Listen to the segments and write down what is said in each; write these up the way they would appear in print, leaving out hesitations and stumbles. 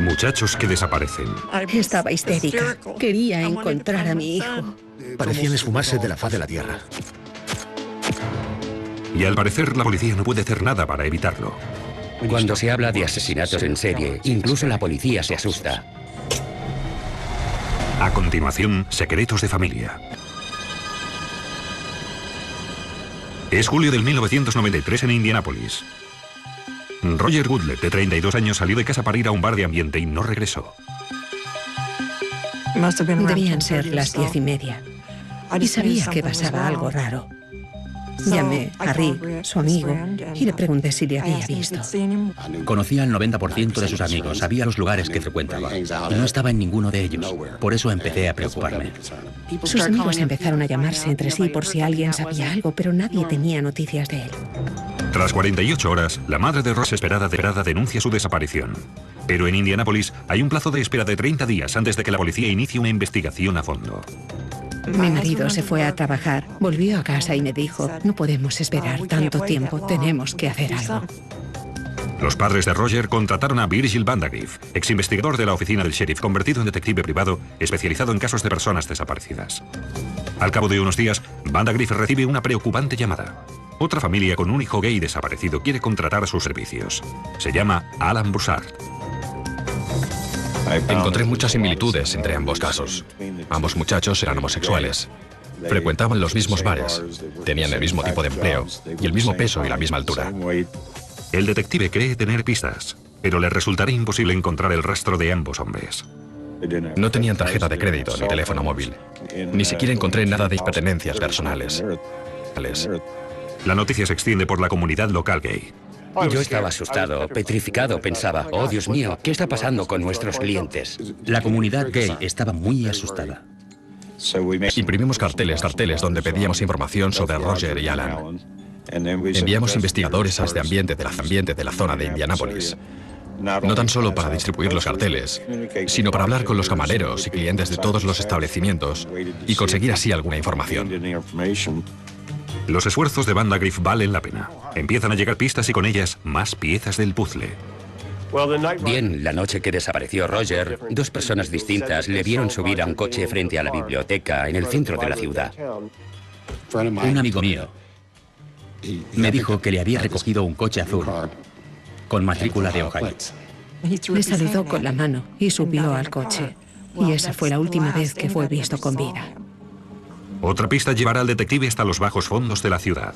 Muchachos que desaparecen. Estaba histérica. Quería encontrar a mi hijo. Parecían esfumarse de la faz de la tierra. Y al parecer la policía no puede hacer nada para evitarlo. Cuando se habla de asesinatos en serie, incluso la policía se asusta. A continuación, secretos de familia. Es julio del 1993 en Indianápolis. Roger Goodlet, de 32 años, salió de casa para ir a un bar de ambiente y no regresó. Debían ser las 10:30. Y sabía que pasaba algo raro. Llamé a Rick, su amigo, y le pregunté si le había visto. Conocía al 90% de sus amigos, sabía los lugares que frecuentaba. Y no estaba en ninguno de ellos. Por eso empecé a preocuparme. Sus amigos empezaron a llamarse entre sí por si alguien sabía algo, pero nadie tenía noticias de él. Tras 48 horas, la madre de Ross, desesperada denuncia su desaparición. Pero en Indianápolis hay un plazo de espera de 30 días antes de que la policía inicie una investigación a fondo. Mi marido se fue a trabajar, volvió a casa y me dijo, no podemos esperar tanto tiempo, tenemos que hacer algo. Los padres de Roger contrataron a Virgil Vandagriff, ex investigador de la oficina del sheriff, convertido en detective privado, especializado en casos de personas desaparecidas. Al cabo de unos días, Vandagriff recibe una preocupante llamada. Otra familia con un hijo gay desaparecido quiere contratar sus servicios. Se llama Alan Broussard. Encontré muchas similitudes entre ambos casos. Ambos muchachos eran homosexuales. Frecuentaban los mismos bares, tenían el mismo tipo de empleo y el mismo peso y la misma altura. El detective cree tener pistas, pero le resultará imposible encontrar el rastro de ambos hombres. No tenían tarjeta de crédito ni teléfono móvil. Ni siquiera encontré nada de pertenencias personales. La noticia se extiende por la comunidad local gay. Yo estaba asustado, petrificado, pensaba, oh Dios mío, ¿qué está pasando con nuestros clientes? La comunidad gay estaba muy asustada. Imprimimos carteles donde pedíamos información sobre Roger y Alan. Enviamos investigadores a este ambiente de la zona de Indianápolis. No tan solo para distribuir los carteles, sino para hablar con los camareros y clientes de todos los establecimientos y conseguir así alguna información. Los esfuerzos de Vandagriff valen la pena. Empiezan a llegar pistas y con ellas más piezas del puzzle. Bien, la noche que desapareció Roger, dos personas distintas le vieron subir a un coche frente a la biblioteca en el centro de la ciudad. Un amigo mío me dijo que le había recogido un coche azul con matrícula de Ohio. Le saludó con la mano y subió al coche. Y esa fue la última vez que fue visto con vida. Otra pista llevará al detective hasta los bajos fondos de la ciudad.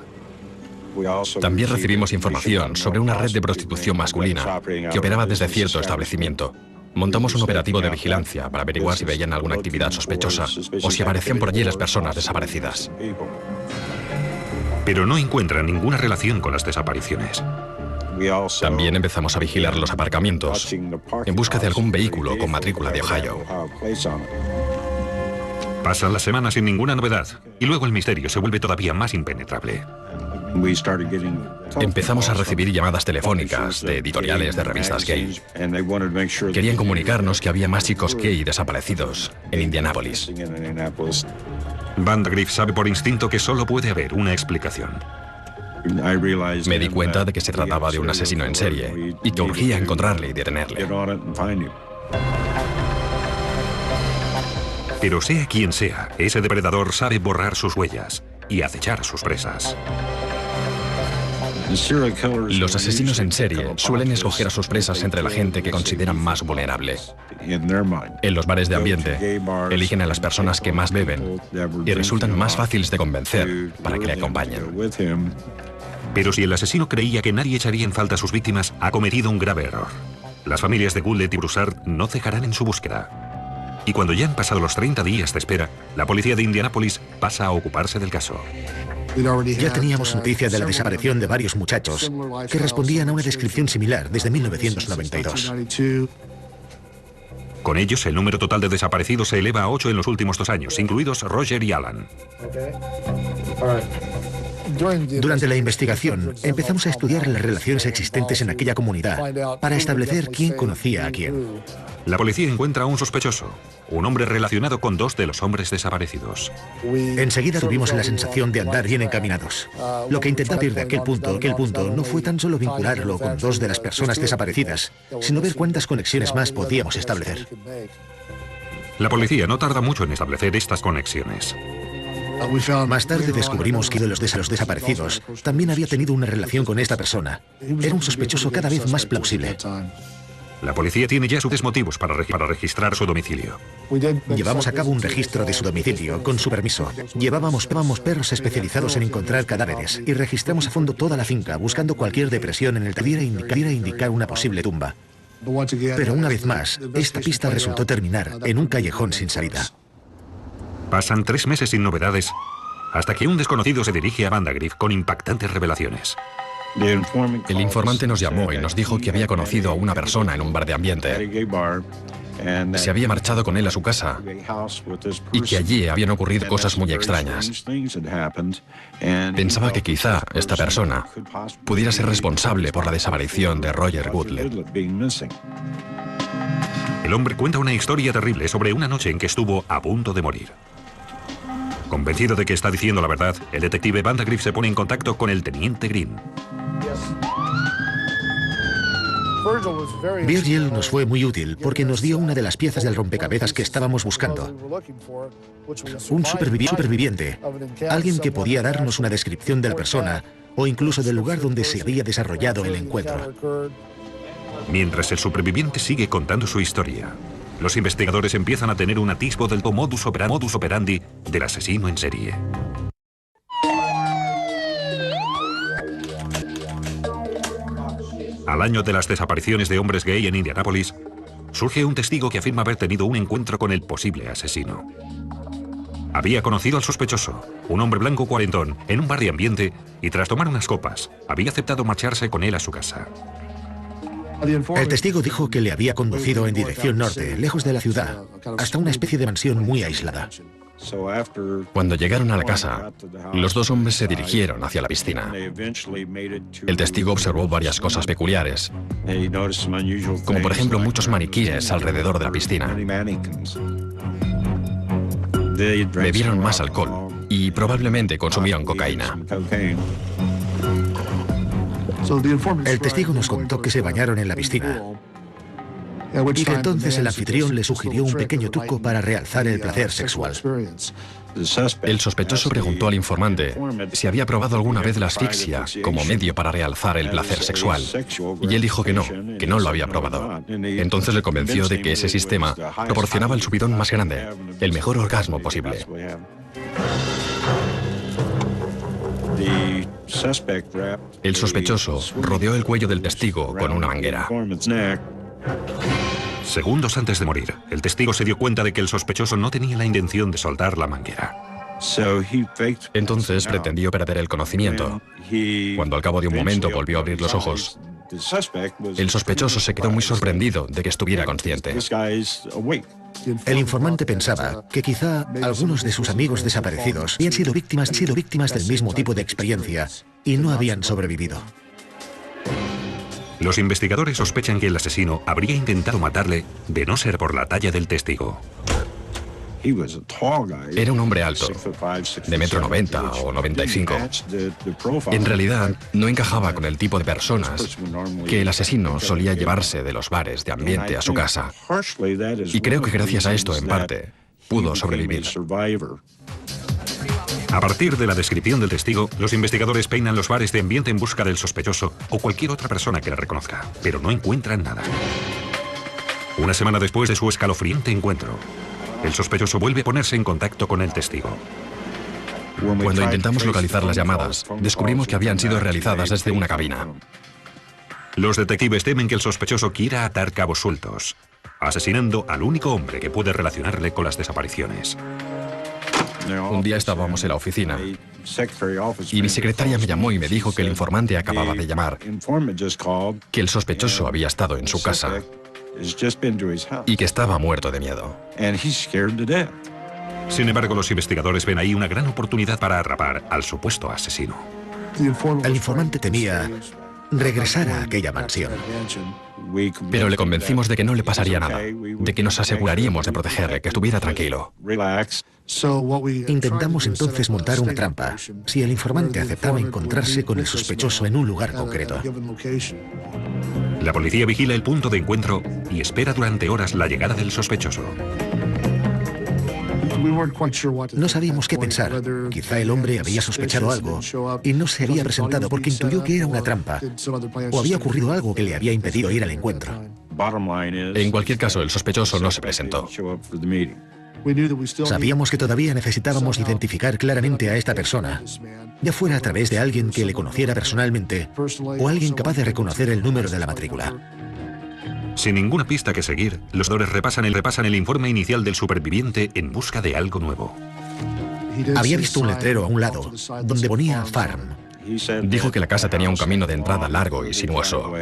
También recibimos información sobre una red de prostitución masculina que operaba desde cierto establecimiento. Montamos un operativo de vigilancia para averiguar si veían alguna actividad sospechosa o si aparecían por allí las personas desaparecidas. Pero no encuentran ninguna relación con las desapariciones. También empezamos a vigilar los aparcamientos en busca de algún vehículo con matrícula de Ohio. Pasan las semanas sin ninguna novedad, y luego el misterio se vuelve todavía más impenetrable. Empezamos a recibir llamadas telefónicas de editoriales de revistas gay. Querían comunicarnos que había más chicos gay desaparecidos en Indianápolis. Vandagriff sabe por instinto que solo puede haber una explicación. Me di cuenta de que se trataba de un asesino en serie y que urgía encontrarle y detenerle. Pero sea quien sea, ese depredador sabe borrar sus huellas y acechar a sus presas. Los asesinos en serie suelen escoger a sus presas entre la gente que consideran más vulnerable. En los bares de ambiente, eligen a las personas que más beben y resultan más fáciles de convencer para que le acompañen. Pero si el asesino creía que nadie echaría en falta a sus víctimas, ha cometido un grave error. Las familias de Goodlet y Broussard no cejarán en su búsqueda. Y cuando ya han pasado los 30 días de espera, la policía de Indianápolis pasa a ocuparse del caso. Ya teníamos noticia de la desaparición de varios muchachos que respondían a una descripción similar desde 1992. Con ellos, el número total de desaparecidos se eleva a 8 en los últimos 2 años, incluidos Roger y Alan. Durante la investigación, empezamos a estudiar las relaciones existentes en aquella comunidad para establecer quién conocía a quién. La policía encuentra a un sospechoso, un hombre relacionado con 2 de los hombres desaparecidos. Enseguida tuvimos la sensación de andar bien encaminados. Lo que intentaba ir de aquel punto no fue tan solo vincularlo con 2 de las personas desaparecidas, sino ver cuántas conexiones más podíamos establecer. La policía no tarda mucho en establecer estas conexiones. Más tarde descubrimos que uno de los desaparecidos también había tenido una relación con esta persona. Era un sospechoso cada vez más plausible. La policía tiene ya sus motivos para registrar su domicilio. Llevamos a cabo un registro de su domicilio, con su permiso. Llevábamos perros especializados en encontrar cadáveres y registramos a fondo toda la finca, buscando cualquier depresión en el que pudiera indicar una posible tumba. Pero una vez más, esta pista resultó terminar en un callejón sin salida. Pasan 3 meses sin novedades, hasta que un desconocido se dirige a Vandagriff con impactantes revelaciones. El informante nos llamó y nos dijo que había conocido a una persona en un bar de ambiente. Se había marchado con él a su casa y que allí habían ocurrido cosas muy extrañas. Pensaba que quizá esta persona pudiera ser responsable por la desaparición de Roger Goodlett. El hombre cuenta una historia terrible sobre una noche en que estuvo a punto de morir. Convencido de que está diciendo la verdad, el detective Vandagriff se pone en contacto con el teniente Green. Virgil nos fue muy útil porque nos dio una de las piezas del rompecabezas que estábamos buscando. Un superviviente, alguien que podía darnos una descripción de la persona o incluso del lugar donde se había desarrollado el encuentro. Mientras el superviviente sigue contando su historia, los investigadores empiezan a tener un atisbo del modus operandi del asesino en serie. Al año de las desapariciones de hombres gay en Indianápolis, surge un testigo que afirma haber tenido un encuentro con el posible asesino. Había conocido al sospechoso, un hombre blanco cuarentón, en un bar de ambiente y tras tomar unas copas, había aceptado marcharse con él a su casa. El testigo dijo que le había conducido en dirección norte, lejos de la ciudad, hasta una especie de mansión muy aislada. Cuando llegaron a la casa, los 2 hombres se dirigieron hacia la piscina. El testigo observó varias cosas peculiares, como por ejemplo muchos maniquíes alrededor de la piscina. Bebieron más alcohol y probablemente consumieron cocaína. El testigo nos contó que se bañaron en la piscina y que entonces el anfitrión le sugirió un pequeño truco para realzar el placer sexual. El sospechoso preguntó al informante si había probado alguna vez la asfixia como medio para realzar el placer sexual. Y él dijo que no lo había probado. Entonces le convenció de que ese sistema proporcionaba el subidón más grande, el mejor orgasmo posible. El sospechoso rodeó el cuello del testigo con una manguera. Segundos antes de morir, el testigo se dio cuenta de que el sospechoso no tenía la intención de soltar la manguera. Entonces pretendió perder el conocimiento. Cuando al cabo de un momento volvió a abrir los ojos, el sospechoso se quedó muy sorprendido de que estuviera consciente. El informante pensaba que quizá algunos de sus amigos desaparecidos habían sido víctimas del mismo tipo de experiencia y no habían sobrevivido. Los investigadores sospechan que el asesino habría intentado matarle de no ser por la talla del testigo. Era un hombre alto, de 1,90 m o 95. En realidad, no encajaba con el tipo de personas que el asesino solía llevarse de los bares de ambiente a su casa. Y creo que gracias a esto, en parte, pudo sobrevivir. A partir de la descripción del testigo, los investigadores peinan los bares de ambiente en busca del sospechoso o cualquier otra persona que le reconozca, pero no encuentran nada. Una semana después de su escalofriante encuentro, el sospechoso vuelve a ponerse en contacto con el testigo. Cuando intentamos localizar las llamadas, descubrimos que habían sido realizadas desde una cabina. Los detectives temen que el sospechoso quiera atar cabos sueltos, asesinando al único hombre que puede relacionarle con las desapariciones. Un día estábamos en la oficina y mi secretaria me llamó y me dijo que el informante acababa de llamar, que el sospechoso había estado en su casa y que estaba muerto de miedo. Sin embargo, los investigadores ven ahí una gran oportunidad para atrapar al supuesto asesino. El informante temía regresara a aquella mansión. Pero le convencimos de que no le pasaría nada, de que nos aseguraríamos de protegerle, que estuviera tranquilo. Intentamos entonces montar una trampa si el informante aceptaba encontrarse con el sospechoso en un lugar concreto. La policía vigila el punto de encuentro y espera durante horas la llegada del sospechoso. No sabíamos qué pensar. Quizá el hombre había sospechado algo y no se había presentado porque intuyó que era una trampa, o había ocurrido algo que le había impedido ir al encuentro. En cualquier caso, el sospechoso no se presentó. Sabíamos que todavía necesitábamos identificar claramente a esta persona, ya fuera a través de alguien que le conociera personalmente o alguien capaz de reconocer el número de la matrícula. Sin ninguna pista que seguir, los doctores repasan el informe inicial del superviviente en busca de algo nuevo. Había visto un letrero a un lado, donde ponía Farm. Dijo que la casa tenía un camino de entrada largo y sinuoso.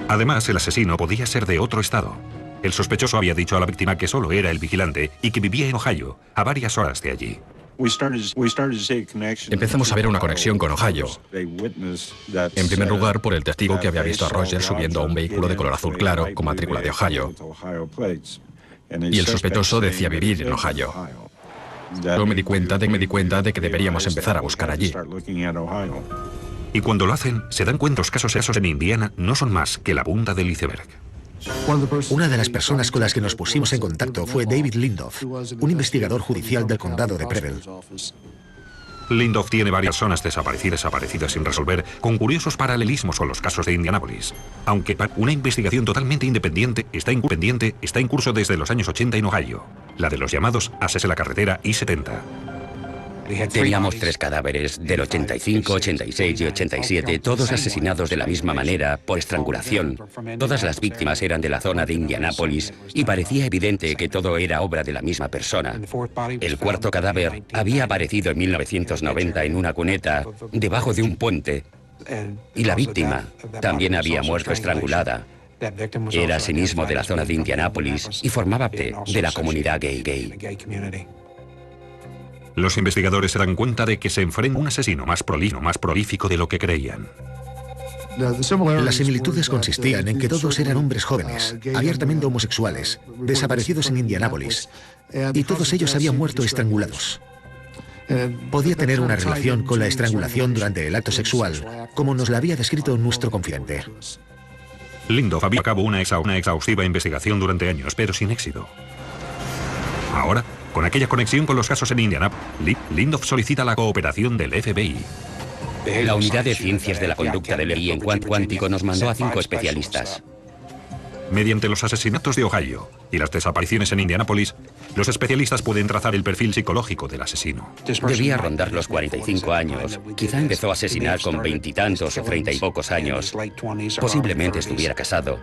Además, el asesino podía ser de otro estado. El sospechoso había dicho a la víctima que solo era el vigilante y que vivía en Ohio, a varias horas de allí. Empezamos a ver una conexión con Ohio. En primer lugar, por el testigo que había visto a Roger subiendo a un vehículo de color azul claro con matrícula de Ohio. Y el sospechoso decía vivir en Ohio. Yo me di cuenta de que deberíamos empezar a buscar allí. Y cuando lo hacen, se dan cuenta los casos en Indiana no son más que la punta del iceberg. Una de las personas con las que nos pusimos en contacto fue David Lindoff, un investigador judicial del condado de Preble. Lindoff tiene varias zonas desaparecidas sin resolver, con curiosos paralelismos con los casos de Indianápolis. Aunque una investigación totalmente independiente está en curso desde los años 80 en Ohio, la de los llamados ases de la carretera I-70. Teníamos 3 cadáveres del 85, 86 y 87, todos asesinados de la misma manera, por estrangulación. Todas las víctimas eran de la zona de Indianápolis y parecía evidente que todo era obra de la misma persona. El 4º cadáver había aparecido en 1990 en una cuneta, debajo de un puente, y la víctima también había muerto estrangulada. Era asimismo de la zona de Indianápolis y formaba parte de la comunidad gay. Los investigadores se dan cuenta de que se enfrenta a un asesino más prolífico de lo que creían. Las similitudes consistían en que todos eran hombres jóvenes, abiertamente homosexuales, desaparecidos en Indianápolis, y todos ellos habían muerto estrangulados. Podía tener una relación con la estrangulación durante el acto sexual, como nos la había descrito nuestro confidente. Lindoff había llevado a cabo una exhaustiva investigación durante años, pero sin éxito. Ahora, con aquella conexión con los casos en Indianápolis, Lindoff solicita la cooperación del FBI. La Unidad de Ciencias de la Conducta del FBI en cuanto cuántico nos mandó a 5 especialistas. Mediante los asesinatos de Ohio y las desapariciones en Indianápolis, los especialistas pueden trazar el perfil psicológico del asesino. Debía rondar los 45 años. Quizá empezó a asesinar con 20 y tantos o 30 y pocos años. Posiblemente estuviera casado.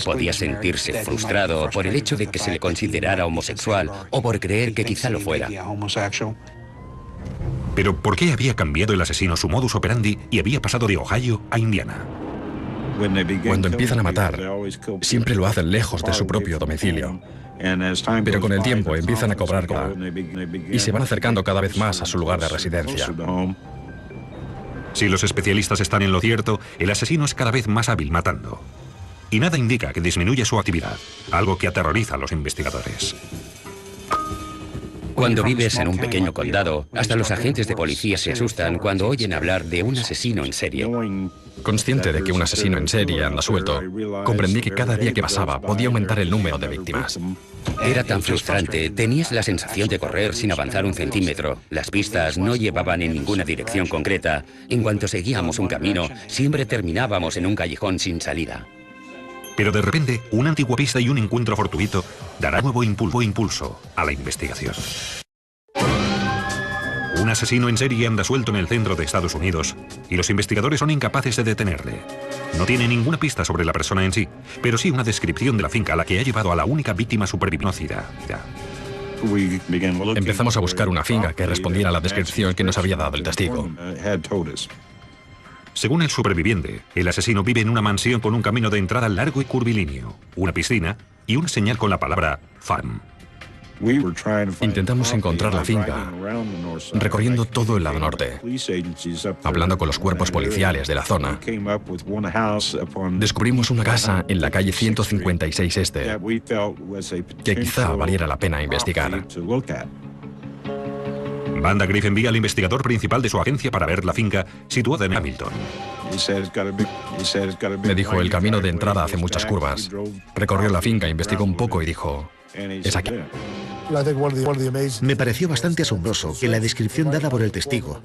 Podía sentirse frustrado por el hecho de que se le considerara homosexual o por creer que quizá lo fuera. Pero ¿por qué había cambiado el asesino su modus operandi y había pasado de Ohio a Indiana? Cuando empiezan a matar, siempre lo hacen lejos de su propio domicilio. Pero con el tiempo empiezan a cobrar y se van acercando cada vez más a su lugar de residencia. Si los especialistas están en lo cierto, el asesino es cada vez más hábil matando. Y nada indica que disminuya su actividad, algo que aterroriza a los investigadores. Cuando vives en un pequeño condado, hasta los agentes de policía se asustan cuando oyen hablar de un asesino en serie. Consciente de que un asesino en serie anda suelto, comprendí que cada día que pasaba podía aumentar el número de víctimas. Era tan frustrante, tenías la sensación de correr sin avanzar un centímetro. Las pistas no llevaban en ninguna dirección concreta. En cuanto seguíamos un camino, siempre terminábamos en un callejón sin salida. Pero de repente, una antigua pista y un encuentro fortuito dará nuevo impulso a la investigación. Un asesino en serie anda suelto en el centro de Estados Unidos y los investigadores son incapaces de detenerle. No tiene ninguna pista sobre la persona en sí, pero sí una descripción de la finca a la que ha llevado a la única víctima superviviente. Empezamos a buscar una finca que respondiera a la descripción que nos había dado el testigo. Según el superviviente, el asesino vive en una mansión con un camino de entrada largo y curvilíneo, una piscina y una señal con la palabra Farm. Intentamos encontrar la finca, recorriendo todo el lado norte, hablando con los cuerpos policiales de la zona. Descubrimos una casa en la calle 156 Este, que quizá valiera la pena investigar. Vandagriff envía al investigador principal de su agencia para ver la finca situada en Hamilton. Me dijo, el camino de entrada hace muchas curvas. Recorrió la finca, investigó un poco y dijo, es aquí. Me pareció bastante asombroso que la descripción dada por el testigo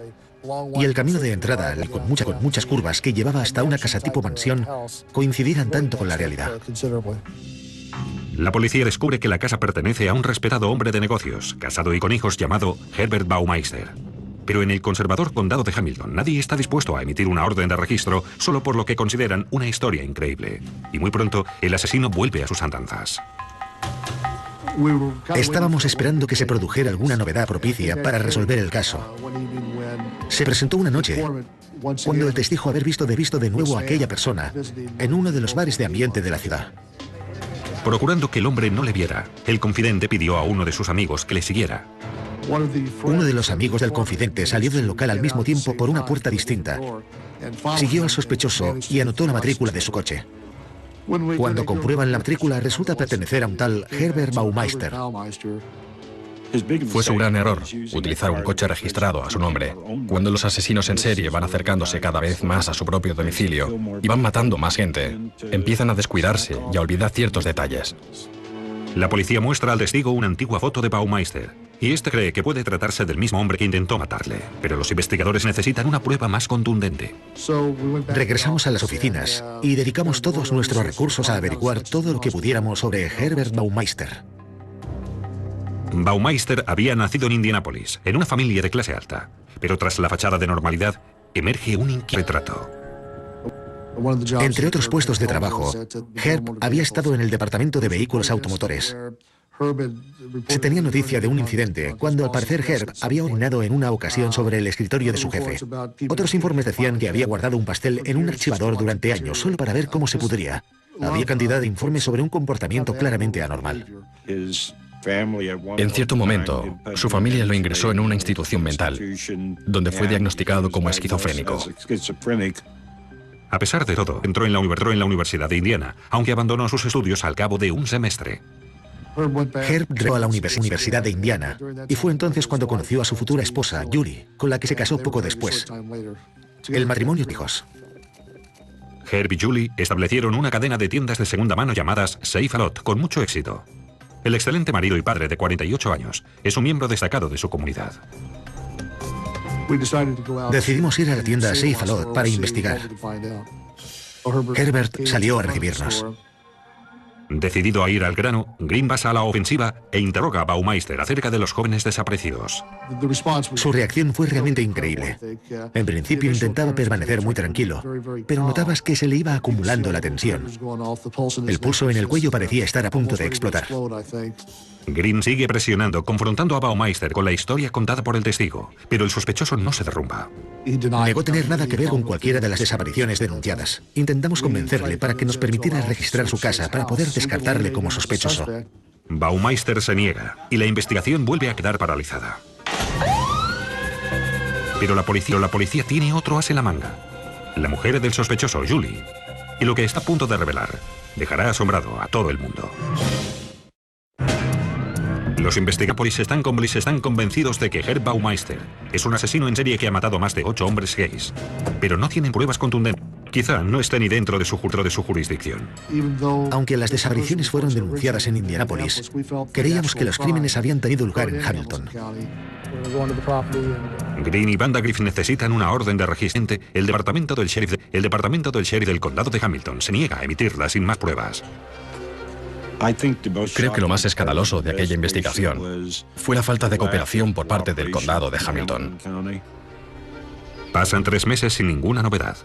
y el camino de entrada, con muchas curvas que llevaba hasta una casa tipo mansión, coincidieran tanto con la realidad. La policía descubre que la casa pertenece a un respetado hombre de negocios, casado y con hijos, llamado Herbert Baumeister. Pero en el conservador condado de Hamilton nadie está dispuesto a emitir una orden de registro solo por lo que consideran una historia increíble. Y muy pronto el asesino vuelve a sus andanzas. Estábamos esperando que se produjera alguna novedad propicia para resolver el caso. Se presentó una noche cuando el testigo haber visto de nuevo a aquella persona en uno de los bares de ambiente de la ciudad. Procurando que el hombre no le viera, el confidente pidió a uno de sus amigos que le siguiera. Uno de los amigos del confidente salió del local al mismo tiempo por una puerta distinta. Siguió al sospechoso y anotó la matrícula de su coche. Cuando comprueban la matrícula, resulta pertenecer a un tal Herbert Baumeister. Fue su gran error, utilizar un coche registrado a su nombre. Cuando los asesinos en serie van acercándose cada vez más a su propio domicilio y van matando más gente, empiezan a descuidarse y a olvidar ciertos detalles. La policía muestra al testigo una antigua foto de Baumeister, y este cree que puede tratarse del mismo hombre que intentó matarle. Pero los investigadores necesitan una prueba más contundente. Regresamos a las oficinas y dedicamos todos nuestros recursos a averiguar todo lo que pudiéramos sobre Herbert Baumeister. Baumeister había nacido en Indianápolis, en una familia de clase alta. Pero tras la fachada de normalidad, emerge un inquieto retrato. Entre otros puestos de trabajo, Herb había estado en el departamento de vehículos automotores. Se tenía noticia de un incidente cuando al parecer Herb había orinado en una ocasión sobre el escritorio de su jefe. Otros informes decían que había guardado un pastel en un archivador durante años solo para ver cómo se pudría. Había cantidad de informes sobre un comportamiento claramente anormal. En cierto momento, su familia lo ingresó en una institución mental, donde fue diagnosticado como esquizofrénico. A pesar de todo, entró en la Universidad de Indiana, aunque abandonó sus estudios al cabo de un semestre. Herb regresó a la Universidad de Indiana y fue entonces cuando conoció a su futura esposa, Julie, con la que se casó poco después. El matrimonio tuvo hijos. Herb y Julie establecieron una cadena de tiendas de segunda mano llamadas Safe A Lot, con mucho éxito. El excelente marido y padre de 48 años es un miembro destacado de su comunidad. Decidimos ir a la tienda Safe A Lot para investigar. Herbert salió a recibirnos. Decidido a ir al grano, Green pasa a la ofensiva e interroga a Baumeister acerca de los jóvenes desaparecidos. Su reacción fue realmente increíble. En principio intentaba permanecer muy tranquilo, pero notabas que se le iba acumulando la tensión. El pulso en el cuello parecía estar a punto de explotar. Green sigue presionando, confrontando a Baumeister con la historia contada por el testigo, pero el sospechoso no se derrumba. Negó tener nada que ver con cualquiera de las desapariciones denunciadas. Intentamos convencerle para que nos permitiera registrar su casa para poder descartarle como sospechoso. Baumeister se niega y la investigación vuelve a quedar paralizada. Pero la policía tiene otro as en la manga. La mujer del sospechoso, Julie. Y lo que está a punto de revelar dejará asombrado a todo el mundo. Los investigadores están convencidos de que Herb Baumeister es un asesino en serie que ha matado a más de 8 hombres gays, pero no tienen pruebas contundentes. Quizá no esté ni dentro de su jurisdicción. Aunque las desapariciones fueron denunciadas en Indianápolis, creíamos que los crímenes habían tenido lugar en Hamilton. Green y Vandagriff necesitan una orden de registro. El departamento del sheriff del condado de Hamilton se niega a emitirla sin más pruebas. Creo que lo más escandaloso de aquella investigación fue la falta de cooperación por parte del condado de Hamilton. Pasan 3 meses sin ninguna novedad.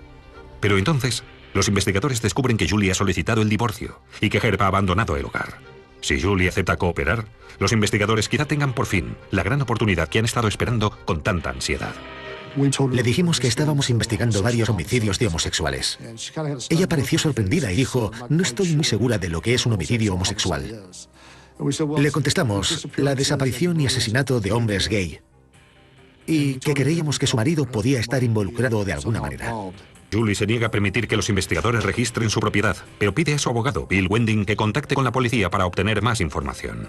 Pero entonces, los investigadores descubren que Julie ha solicitado el divorcio y que Herb ha abandonado el hogar. Si Julie acepta cooperar, los investigadores quizá tengan por fin la gran oportunidad que han estado esperando con tanta ansiedad. Le dijimos que estábamos investigando varios homicidios de homosexuales. Ella pareció sorprendida y dijo, no estoy muy segura de lo que es un homicidio homosexual. Le contestamos la desaparición y asesinato de hombres gay y que creíamos que su marido podía estar involucrado de alguna manera. Julie se niega a permitir que los investigadores registren su propiedad, pero pide a su abogado, Bill Wending, que contacte con la policía para obtener más información.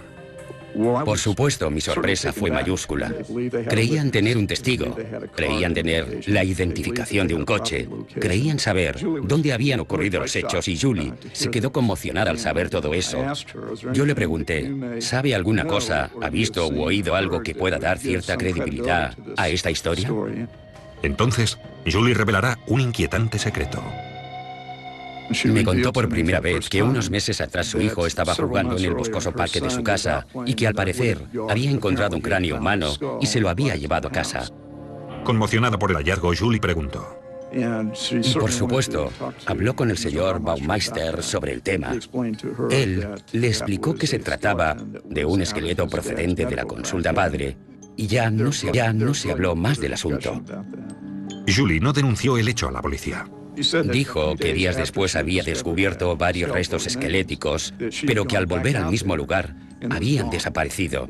Por supuesto, mi sorpresa fue mayúscula. Creían tener un testigo, creían tener la identificación de un coche, creían saber dónde habían ocurrido los hechos y Julie se quedó conmocionada al saber todo eso. Yo le pregunté, ¿sabe alguna cosa, ha visto u oído algo que pueda dar cierta credibilidad a esta historia? Entonces, Julie revelará un inquietante secreto. Me contó por primera vez que unos meses atrás su hijo estaba jugando en el boscoso parque de su casa y que al parecer había encontrado un cráneo humano y se lo había llevado a casa. Conmocionada por el hallazgo, Julie preguntó. Y por supuesto, habló con el señor Baumeister sobre el tema. Él le explicó que se trataba de un esqueleto procedente de la consulta padre y ya no se habló más del asunto. Julie no denunció el hecho a la policía. Dijo que días después había descubierto varios restos esqueléticos, pero que al volver al mismo lugar habían desaparecido.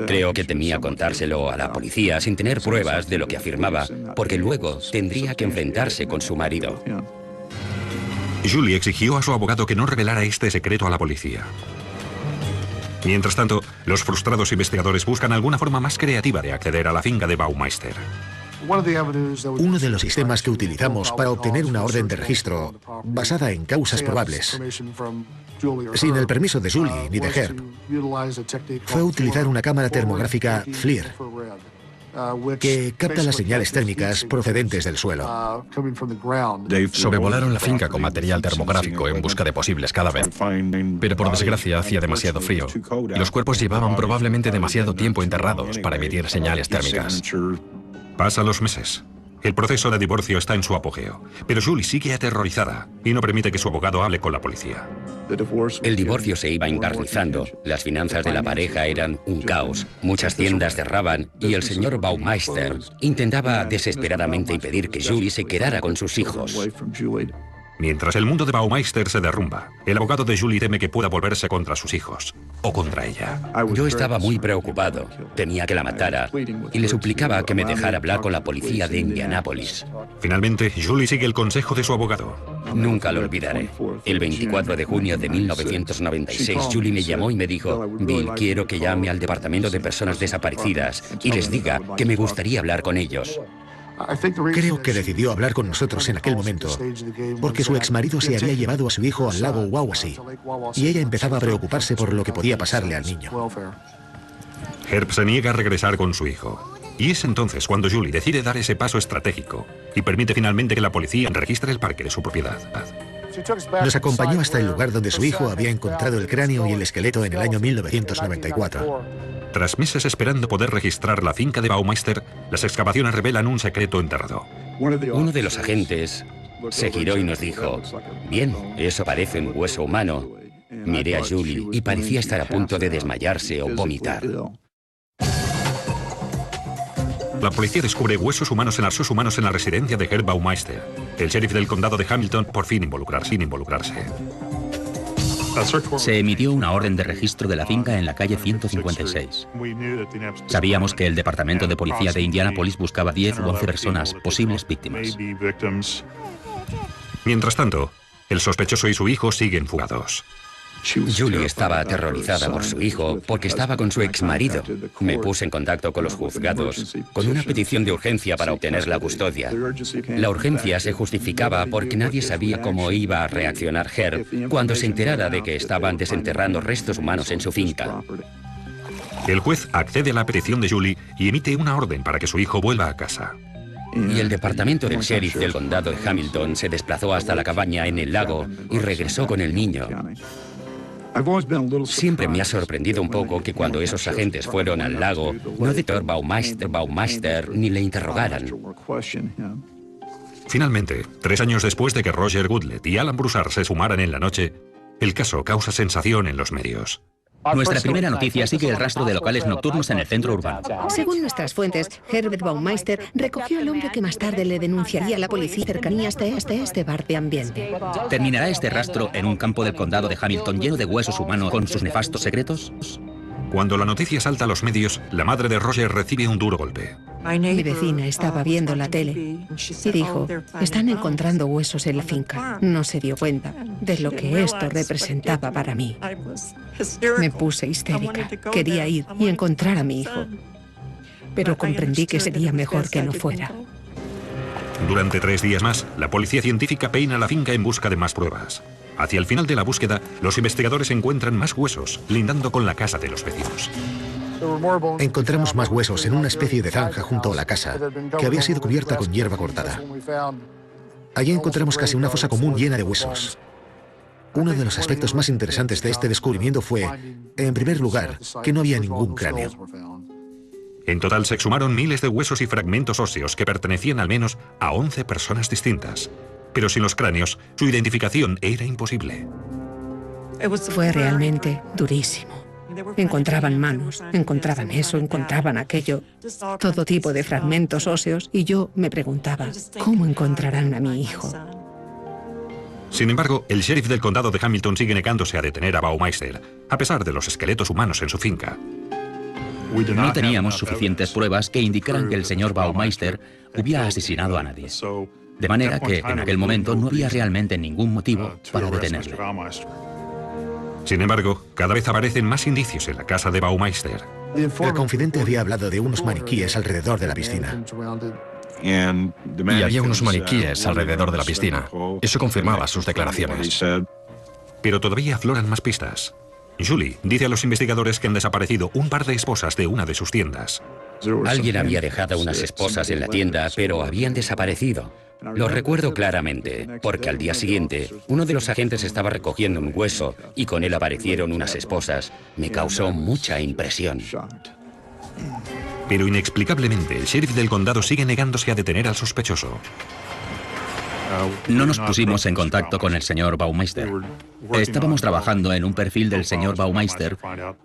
Creo que temía contárselo a la policía sin tener pruebas de lo que afirmaba, porque luego tendría que enfrentarse con su marido. Julie exigió a su abogado que no revelara este secreto a la policía. Mientras tanto, los frustrados investigadores buscan alguna forma más creativa de acceder a la finca de Baumeister. Uno de los sistemas que utilizamos para obtener una orden de registro basada en causas probables, sin el permiso de Julie ni de Herb, fue utilizar una cámara termográfica FLIR, que capta las señales térmicas procedentes del suelo. Sobrevolaron la finca con material termográfico en busca de posibles cadáveres, pero por desgracia hacía demasiado frío. Los cuerpos llevaban probablemente demasiado tiempo enterrados para emitir señales térmicas. Pasan los meses. El proceso de divorcio está en su apogeo, pero Julie sigue aterrorizada y no permite que su abogado hable con la policía. El divorcio se iba encarnizando, las finanzas de la pareja eran un caos, muchas tiendas cerraban y el señor Baumeister intentaba desesperadamente impedir que Julie se quedara con sus hijos. Mientras el mundo de Baumeister se derrumba, el abogado de Julie teme que pueda volverse contra sus hijos o contra ella. Yo estaba muy preocupado, temía que la matara y le suplicaba que me dejara hablar con la policía de Indianápolis. Finalmente, Julie sigue el consejo de su abogado. Nunca lo olvidaré. El 24 de junio de 1996, Julie me llamó y me dijo, Bill, quiero que llame al Departamento de Personas Desaparecidas y les diga que me gustaría hablar con ellos. Creo que decidió hablar con nosotros en aquel momento, porque su exmarido se había llevado a su hijo al lago Wawasee, y ella empezaba a preocuparse por lo que podía pasarle al niño. Herb se niega a regresar con su hijo. Y es entonces cuando Julie decide dar ese paso estratégico y permite finalmente que la policía registre el parque de su propiedad. Nos acompañó hasta el lugar donde su hijo había encontrado el cráneo y el esqueleto en el año 1994. Tras meses esperando poder registrar la finca de Baumeister, las excavaciones revelan un secreto enterrado. Uno de los agentes se giró y nos dijo, bien, eso parece un hueso humano. Miré a Julie y parecía estar a punto de desmayarse o vomitar. La policía descubre huesos humanos en la residencia de Herb Baumeister. El sheriff del condado de Hamilton por fin involucrarse. Se emitió una orden de registro de la finca en la calle 156. Sabíamos que el Departamento de Policía de Indianápolis buscaba 10 u 11 personas, posibles víctimas. Mientras tanto, el sospechoso y su hijo siguen fugados. Julie estaba aterrorizada por su hijo porque estaba con su exmarido. Me puse en contacto con los juzgados con una petición de urgencia para obtener la custodia. La urgencia se justificaba porque nadie sabía cómo iba a reaccionar Herb cuando se enterara de que estaban desenterrando restos humanos en su finca. El juez accede a la petición de Julie y emite una orden para que su hijo vuelva a casa. Y el departamento del sheriff del condado de Hamilton se desplazó hasta la cabaña en el lago y regresó con el niño. Siempre me ha sorprendido un poco que cuando esos agentes fueron al lago, no de Baumeister ni le interrogaran. Finalmente, 3 años después de que Roger Goodlet y Alan Broussard se sumaran en la noche, el caso causa sensación en los medios. Nuestra primera noticia sigue el rastro de locales nocturnos en el centro urbano. Según nuestras fuentes, Herbert Baumeister recogió al hombre que más tarde le denunciaría a la policía cercanías de este bar de ambiente. ¿Terminará este rastro en un campo del condado de Hamilton lleno de huesos humanos con sus nefastos secretos? Cuando la noticia salta a los medios, la madre de Roger recibe un duro golpe. Mi vecina estaba viendo la tele y dijo, están encontrando huesos en la finca. No se dio cuenta de lo que esto representaba para mí. Me puse histérica. Quería ir y encontrar a mi hijo. Pero comprendí que sería mejor que no fuera. Durante 3 días más, la policía científica peina la finca en busca de más pruebas. Hacia el final de la búsqueda, los investigadores encuentran más huesos, lindando con la casa de los vecinos. Encontramos más huesos en una especie de zanja junto a la casa, que había sido cubierta con hierba cortada. Allí encontramos casi una fosa común llena de huesos. Uno de los aspectos más interesantes de este descubrimiento fue, en primer lugar, que no había ningún cráneo. En total se exhumaron miles de huesos y fragmentos óseos que pertenecían al menos a 11 personas distintas. Pero sin los cráneos, su identificación era imposible. Fue realmente durísimo. Encontraban manos, encontraban eso, encontraban aquello, todo tipo de fragmentos óseos, y yo me preguntaba, ¿cómo encontrarán a mi hijo? Sin embargo, el sheriff del condado de Hamilton sigue negándose a detener a Baumeister, a pesar de los esqueletos humanos en su finca. No teníamos suficientes pruebas que indicaran que el señor Baumeister hubiera asesinado a nadie. De manera que en aquel momento no había realmente ningún motivo para detenerle. Sin embargo, cada vez aparecen más indicios en la casa de Baumeister. El confidente había hablado de unos maniquíes alrededor de la piscina. Y había unos maniquíes alrededor de la piscina. Eso confirmaba sus declaraciones. Pero todavía afloran más pistas. Julie dice a los investigadores que han desaparecido un par de esposas de una de sus tiendas. Alguien había dejado unas esposas en la tienda, pero habían desaparecido. Lo recuerdo claramente, porque al día siguiente, uno de los agentes estaba recogiendo un hueso y con él aparecieron unas esposas. Me causó mucha impresión. Pero inexplicablemente, el sheriff del condado sigue negándose a detener al sospechoso. No nos pusimos en contacto con el señor Baumeister. Estábamos trabajando en un perfil del señor Baumeister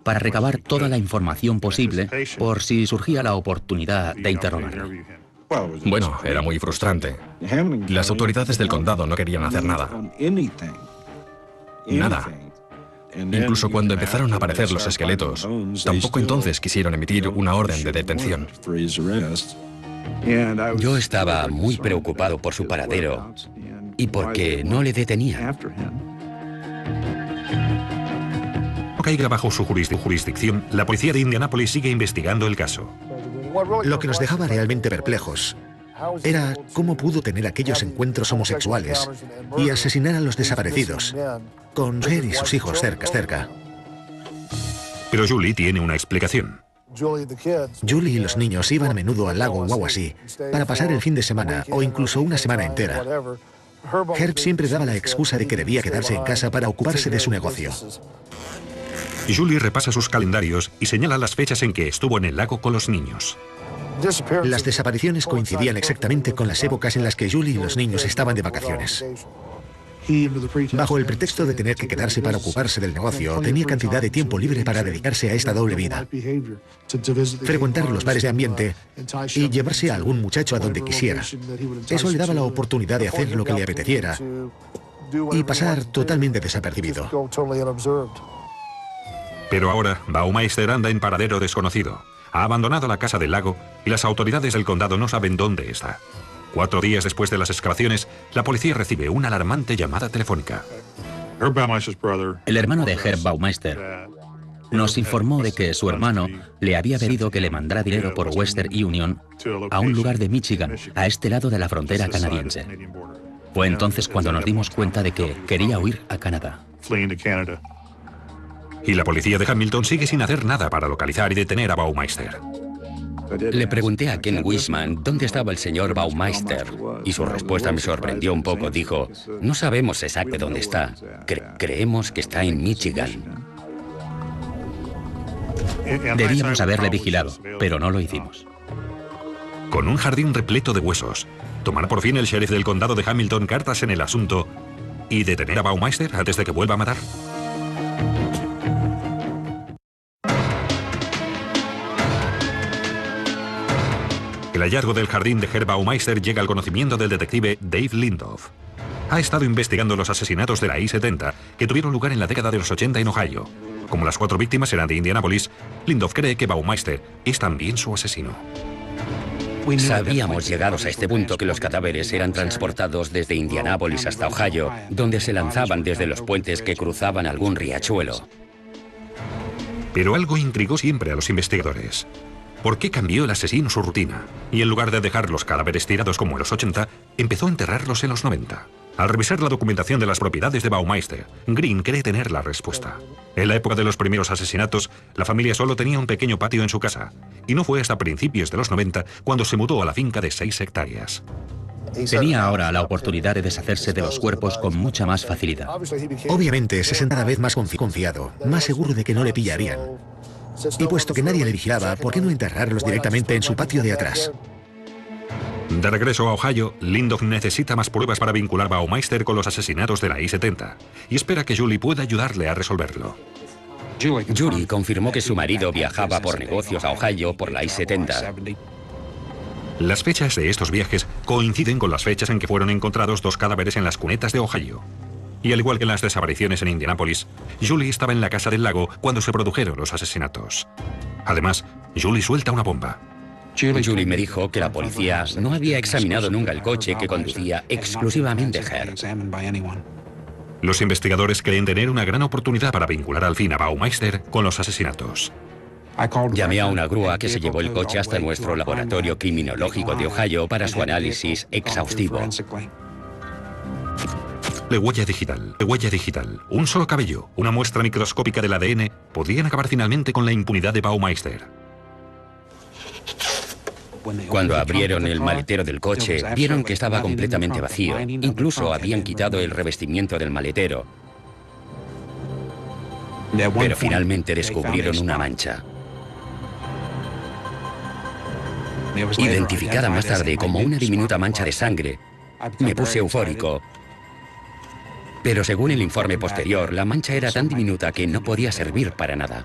para recabar toda la información posible por si surgía la oportunidad de interrogarle. Bueno, era muy frustrante. Las autoridades del condado no querían hacer nada. Nada. Incluso cuando empezaron a aparecer los esqueletos, tampoco entonces quisieron emitir una orden de detención. Yo estaba muy preocupado por su paradero y porque no le detenían. No caiga bajo su jurisdicción, la policía de Indianápolis sigue investigando el caso. Lo que nos dejaba realmente perplejos era cómo pudo tener aquellos encuentros homosexuales y asesinar a los desaparecidos, con Roger y sus hijos cerca. Pero Julie tiene una explicación. Julie y los niños iban a menudo al lago Wawasee para pasar el fin de semana o incluso una semana entera. Herb siempre daba la excusa de que debía quedarse en casa para ocuparse de su negocio. Julie repasa sus calendarios y señala las fechas en que estuvo en el lago con los niños. Las desapariciones coincidían exactamente con las épocas en las que Julie y los niños estaban de vacaciones. Bajo el pretexto de tener que quedarse para ocuparse del negocio, tenía cantidad de tiempo libre para dedicarse a esta doble vida. Frecuentar los bares de ambiente y llevarse a algún muchacho a donde quisiera. Eso le daba la oportunidad de hacer lo que le apeteciera y pasar totalmente desapercibido. Pero ahora, Baumeister anda en paradero desconocido. Ha abandonado la casa del lago y las autoridades del condado no saben dónde está. 4 días después de las excavaciones, la policía recibe una alarmante llamada telefónica. El hermano de Herb Baumeister nos informó de que su hermano le había pedido que le mandara dinero por Western Union a un lugar de Michigan, a este lado de la frontera canadiense. Fue entonces cuando nos dimos cuenta de que quería huir a Canadá. Y la policía de Hamilton sigue sin hacer nada para localizar y detener a Baumeister. Le pregunté a Ken Wiseman dónde estaba el señor Baumeister y su respuesta me sorprendió un poco. Dijo, no sabemos exactamente dónde está. Creemos que está en Michigan. Debíamos haberle vigilado, pero no lo hicimos. Con un jardín repleto de huesos, tomar por fin el sheriff del condado de Hamilton cartas en el asunto y detener a Baumeister antes de que vuelva a matar. El hallazgo del jardín de Herb Baumeister llega al conocimiento del detective Dave Lindoff. Ha estado investigando los asesinatos de la I-70 que tuvieron lugar en la década de los 80 en Ohio. Como las 4 víctimas eran de Indianápolis, Lindhoff cree que Baumeister es también su asesino. Sabíamos, llegados a este punto, que los cadáveres eran transportados desde Indianápolis hasta Ohio, donde se lanzaban desde los puentes que cruzaban algún riachuelo. Pero algo intrigó siempre a los investigadores. ¿Por qué cambió el asesino su rutina? Y en lugar de dejar los cadáveres tirados como en los 80, empezó a enterrarlos en los 90. Al revisar la documentación de las propiedades de Baumeister, Green cree tener la respuesta. En la época de los primeros asesinatos, la familia solo tenía un pequeño patio en su casa, y no fue hasta principios de los 90 cuando se mudó a la finca de 6 hectáreas. Tenía ahora la oportunidad de deshacerse de los cuerpos con mucha más facilidad. Obviamente se sentía cada vez más confiado, más seguro de que no le pillarían. Y puesto que nadie le vigilaba, ¿por qué no enterrarlos directamente en su patio de atrás? De regreso a Ohio, Lindhoff necesita más pruebas para vincular a Baumeister con los asesinatos de la I-70 y espera que Julie pueda ayudarle a resolverlo. Julie confirmó que su marido viajaba por negocios a Ohio por la I-70. Las fechas de estos viajes coinciden con las fechas en que fueron encontrados 2 cadáveres en las cunetas de Ohio. Y al igual que en las desapariciones en Indianápolis, Julie estaba en la casa del lago cuando se produjeron los asesinatos. Además, Julie suelta una bomba. Julie me dijo que la policía no había examinado nunca el coche que conducía exclusivamente Herb. Los investigadores creen tener una gran oportunidad para vincular al fin a Baumeister con los asesinatos. Llamé a una grúa que se llevó el coche hasta nuestro laboratorio criminológico de Ohio para su análisis exhaustivo. La huella digital, un solo cabello, una muestra microscópica del ADN podrían acabar finalmente con la impunidad de Baumeister. Cuando abrieron el maletero del coche, vieron que estaba completamente vacío. Incluso habían quitado el revestimiento del maletero. Pero finalmente descubrieron una mancha. Identificada más tarde como una diminuta mancha de sangre, me puse eufórico. Pero según el informe posterior, la mancha era tan diminuta que no podía servir para nada.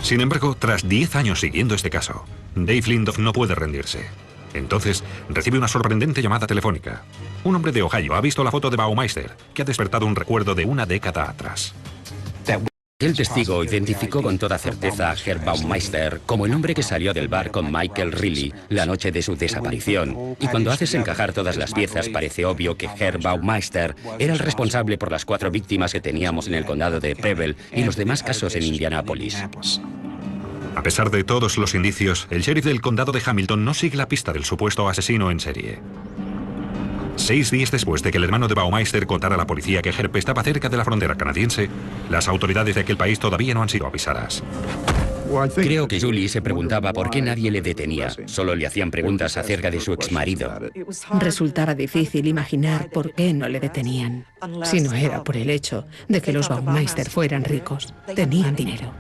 Sin embargo, tras 10 años siguiendo este caso, Dave Lindhoff no puede rendirse. Entonces, recibe una sorprendente llamada telefónica. Un hombre de Ohio ha visto la foto de Baumeister, que ha despertado un recuerdo de una década atrás. El testigo identificó con toda certeza a Herb Baumeister como el hombre que salió del bar con Michael Reilly la noche de su desaparición. Y cuando haces encajar todas las piezas, parece obvio que Herb Baumeister era el responsable por las 4 víctimas que teníamos en el condado de Preble y los demás casos en Indianápolis. A pesar de todos los indicios, el sheriff del condado de Hamilton no sigue la pista del supuesto asesino en serie. 6 días después de que el hermano de Baumeister contara a la policía que Herb estaba cerca de la frontera canadiense, las autoridades de aquel país todavía no han sido avisadas. Creo que Julie se preguntaba por qué nadie le detenía. Solo le hacían preguntas acerca de su exmarido. Resultaba difícil imaginar por qué no le detenían. Si no era por el hecho de que los Baumeister fueran ricos, tenían dinero.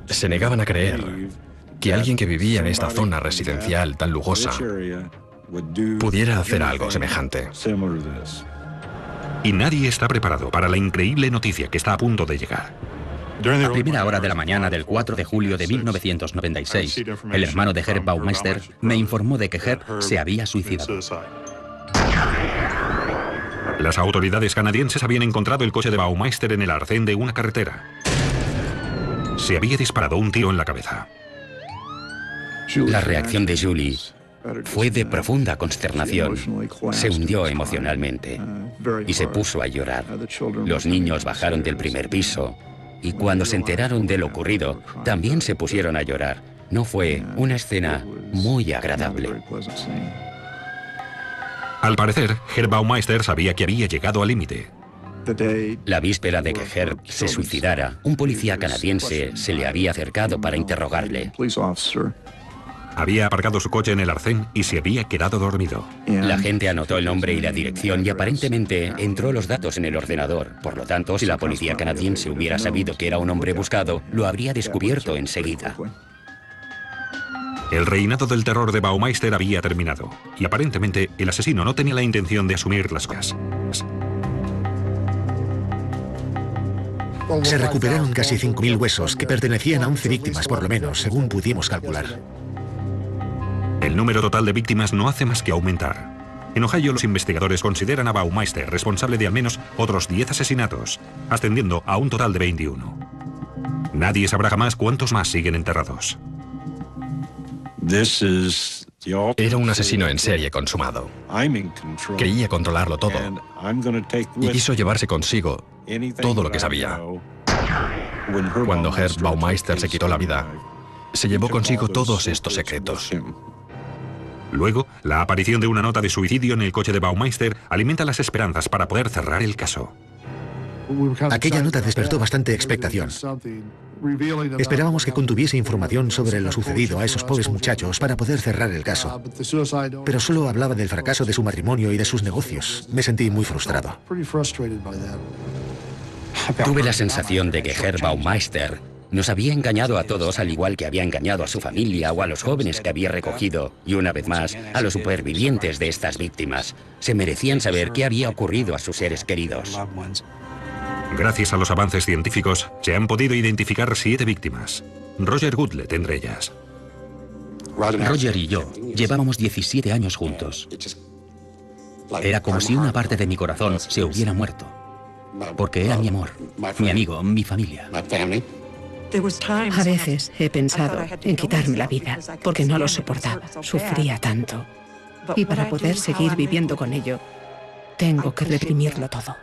Se negaban a creer que alguien que vivía en esta zona residencial tan lujosa pudiera hacer algo semejante. Y nadie está preparado para la increíble noticia que está a punto de llegar. A primera hora de la mañana del 4 de julio de 1996, el hermano de Herb Baumeister me informó de que Herb se había suicidado. Las autoridades canadienses habían encontrado el coche de Baumeister en el arcén de una carretera. Se había disparado un tiro en la cabeza. La reacción de Julie fue de profunda consternación. Se hundió emocionalmente y se puso a llorar. Los niños bajaron del primer piso y cuando se enteraron de lo ocurrido, también se pusieron a llorar. No fue una escena muy agradable. Al parecer, Herb Baumeister sabía que había llegado al límite. La víspera de que Herb se suicidara, un policía canadiense se le había acercado para interrogarle. Había aparcado su coche en el arcén y se había quedado dormido. La gente anotó el nombre y la dirección y aparentemente entró los datos en el ordenador. Por lo tanto, si la policía canadiense hubiera sabido que era un hombre buscado, lo habría descubierto enseguida. El reinado del terror de Baumeister había terminado y aparentemente el asesino no tenía la intención de asumir las cosas. Se recuperaron casi 5.000 huesos que pertenecían a 11 víctimas por lo menos, según pudimos calcular. El número total de víctimas no hace más que aumentar. En Ohio, los investigadores consideran a Baumeister responsable de al menos otros 10 asesinatos, ascendiendo a un total de 21. Nadie sabrá jamás cuántos más siguen enterrados. Era un asesino en serie consumado. Quería controlarlo todo y quiso llevarse consigo todo lo que sabía. Cuando Herb Baumeister se quitó la vida, se llevó consigo todos estos secretos. Luego, la aparición de una nota de suicidio en el coche de Baumeister alimenta las esperanzas para poder cerrar el caso. Aquella nota despertó bastante expectación. Esperábamos que contuviese información sobre lo sucedido a esos pobres muchachos para poder cerrar el caso. Pero solo hablaba del fracaso de su matrimonio y de sus negocios. Me sentí muy frustrado. Tuve la sensación de que Herb Baumeister nos había engañado a todos, al igual que había engañado a su familia o a los jóvenes que había recogido, y una vez más, a los supervivientes de estas víctimas. Se merecían saber qué había ocurrido a sus seres queridos. Gracias a los avances científicos, se han podido identificar 7 víctimas. Roger Goodlett entre ellas. Roger y yo llevábamos 17 años juntos. Era como si una parte de mi corazón se hubiera muerto. Porque era mi amor, mi amigo, mi familia. A veces he pensado en quitarme la vida, porque no lo soportaba, sufría tanto. Y para poder seguir viviendo con ello, tengo que reprimirlo todo.